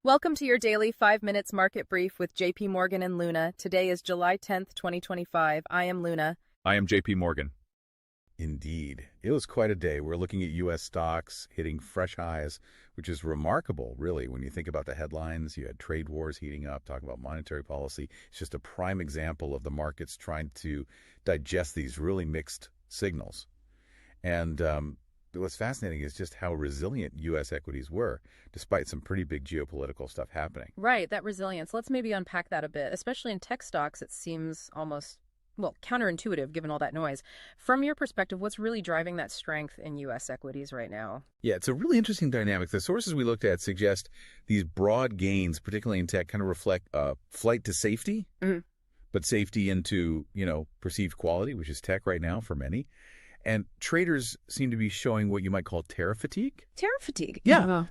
Welcome to your daily 5 minutes market brief with JPMorgan and Luna. Today is July 10th, 2025. I am Luna. I am JPMorgan. Indeed. It was quite a day. We're looking at U.S. stocks hitting fresh highs, which is remarkable, really, when you think about the headlines. You had trade wars heating up, talking about monetary policy. It's just a prime example of the markets trying to digest these really mixed signals. And what's fascinating is just how resilient U.S. equities were, despite some pretty big geopolitical stuff happening. Right, that resilience. Let's maybe unpack that a bit. Especially in tech stocks, it seems almost, counterintuitive given all that noise. From your perspective, what's really driving that strength in U.S. equities right now? Yeah, it's a really interesting dynamic. The sources we looked at suggest these broad gains, particularly in tech, kind of reflect flight to safety, but safety into, perceived quality, which is tech right now for many. And traders seem to be showing what you might call tariff fatigue. Tariff fatigue? Yeah.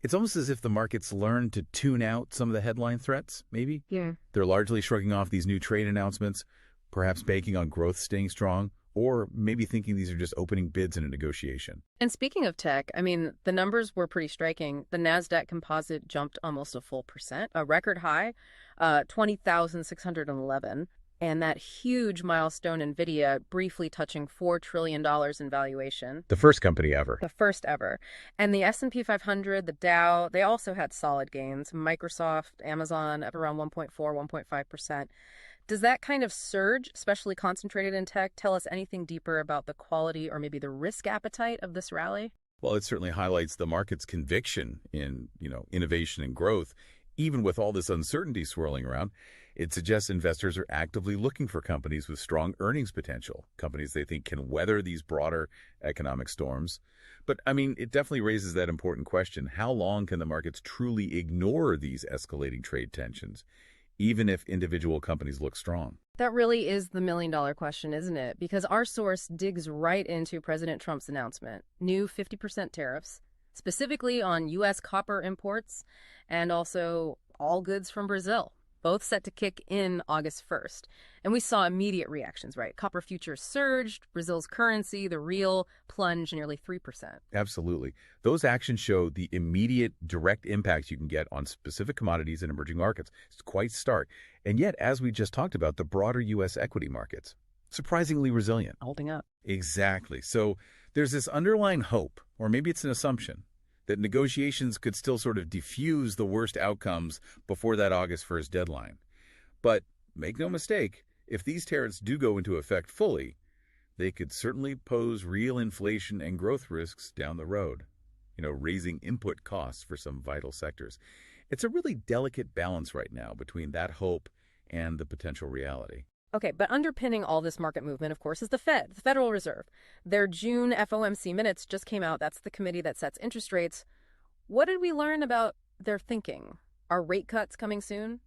It's almost as if the markets learned to tune out some of the headline threats, maybe. Yeah. They're largely shrugging off these new trade announcements, perhaps banking on growth staying strong, or maybe thinking these are just opening bids in a negotiation. And speaking of tech, the numbers were pretty striking. The Nasdaq composite jumped almost a full percent, a record high, 20,611. And that huge milestone, NVIDIA, briefly touching $4 trillion in valuation. The first company ever. The first ever. And the S&P 500, the Dow, they also had solid gains. Microsoft, Amazon up around 1.4, 1.5%. Does that kind of surge, especially concentrated in tech, tell us anything deeper about the quality or maybe the risk appetite of this rally? Well, it certainly highlights the market's conviction in, innovation and growth. Even with all this uncertainty swirling around, it suggests investors are actively looking for companies with strong earnings potential, companies they think can weather these broader economic storms. But, it definitely raises that important question. How long can the markets truly ignore these escalating trade tensions, even if individual companies look strong? That really is the million-dollar question, isn't it? Because our source digs right into President Trump's announcement, new 50% tariffs, specifically on U.S. copper imports and also all goods from Brazil, both set to kick in August 1st. And we saw immediate reactions, right? Copper futures surged, Brazil's currency, the real, plunged nearly 3%. Absolutely. Those actions show the immediate direct impacts you can get on specific commodities in emerging markets. It's quite stark. And yet, as we just talked about, the broader U.S. equity markets, surprisingly resilient. Holding up. Exactly. So there's this underlying hope, or maybe it's an assumption, that negotiations could still sort of diffuse the worst outcomes before that August 1st deadline. But make no mistake, if these tariffs do go into effect fully, they could certainly pose real inflation and growth risks down the road, raising input costs for some vital sectors. It's a really delicate balance right now between that hope and the potential reality. Okay, but underpinning all this market movement, of course, is the Fed, the Federal Reserve. Their June FOMC minutes just came out. That's the committee that sets interest rates. What did we learn about their thinking? Are rate cuts coming soon?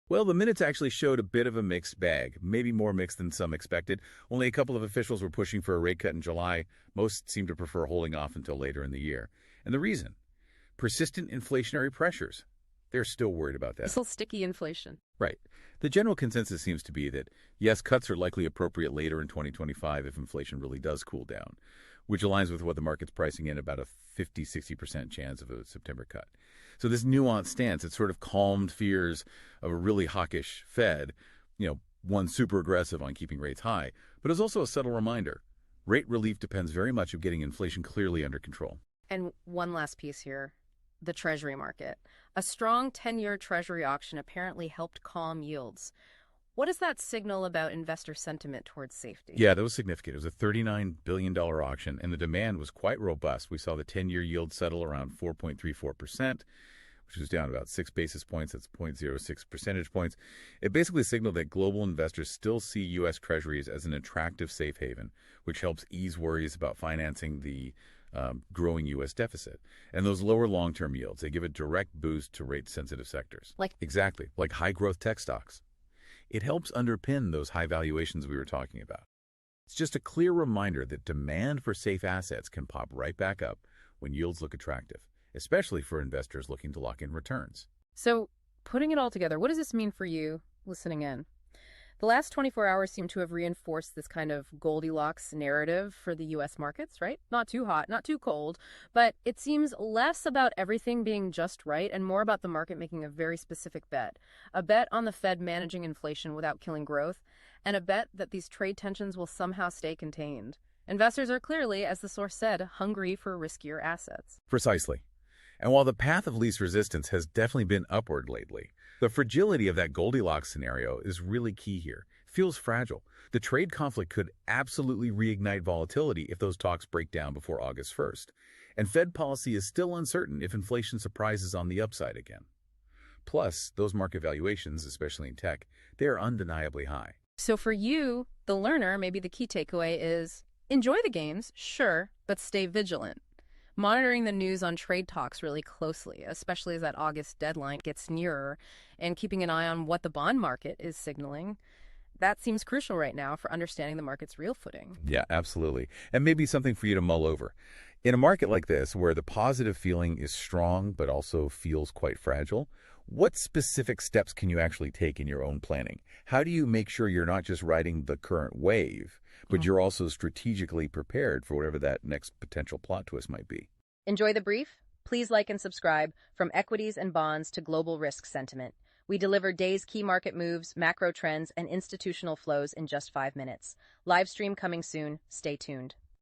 Well, the minutes actually showed a bit of a mixed bag, maybe more mixed than some expected. Only a couple of officials were pushing for a rate cut in July. Most seem to prefer holding off until later in the year. And the reason? Persistent inflationary pressures. They're still worried about that. Still sticky inflation. Right. The general consensus seems to be that, yes, cuts are likely appropriate later in 2025 if inflation really does cool down, which aligns with what the market's pricing in, about a 50-60% chance of a September cut. So this nuanced stance, it sort of calmed fears of a really hawkish Fed, one super aggressive on keeping rates high. But it's also a subtle reminder. Rate relief depends very much on getting inflation clearly under control. And one last piece here. The Treasury market. A strong 10-year Treasury auction apparently helped calm yields. What does that signal about investor sentiment towards safety? Yeah, that was significant. It was a $39 billion auction, and the demand was quite robust. We saw the 10-year yield settle around 4.34%, which was down about 6 basis points. That's 0.06 percentage points. It basically signaled that global investors still see U.S. Treasuries as an attractive safe haven, which helps ease worries about financing the growing U.S. deficit. And those lower long-term yields, they give a direct boost to rate-sensitive sectors. Exactly, like high-growth tech stocks. It helps underpin those high valuations we were talking about. It's just a clear reminder that demand for safe assets can pop right back up when yields look attractive, especially for investors looking to lock in returns. So, putting it all together, what does this mean for you listening in? The last 24 hours seem to have reinforced this kind of Goldilocks narrative for the U.S. markets, right? Not too hot, not too cold, but it seems less about everything being just right and more about the market making a very specific bet. A bet on the Fed managing inflation without killing growth, and a bet that these trade tensions will somehow stay contained. Investors are clearly, as the source said, hungry for riskier assets. Precisely. And while the path of least resistance has definitely been upward lately, the fragility of that Goldilocks scenario is really key here. It feels fragile. The trade conflict could absolutely reignite volatility if those talks break down before August 1st. And Fed policy is still uncertain if inflation surprises on the upside again. Plus, those market valuations, especially in tech, they are undeniably high. So for you, the learner, maybe the key takeaway is enjoy the games, sure, but stay vigilant. Monitoring the news on trade talks really closely, especially as that August deadline gets nearer, and keeping an eye on what the bond market is signaling. That seems crucial right now for understanding the market's real footing. Yeah, absolutely. And maybe something for you to mull over. In a market like this, where the positive feeling is strong but also feels quite fragile, what specific steps can you actually take in your own planning? How do you make sure you're not just riding the current wave, but you're also strategically prepared for whatever that next potential plot twist might be? Enjoy the brief? Please like and subscribe. From equities and bonds to global risk sentiment, we deliver day's key market moves, macro trends, and institutional flows in just 5 minutes. Live stream coming soon. Stay tuned.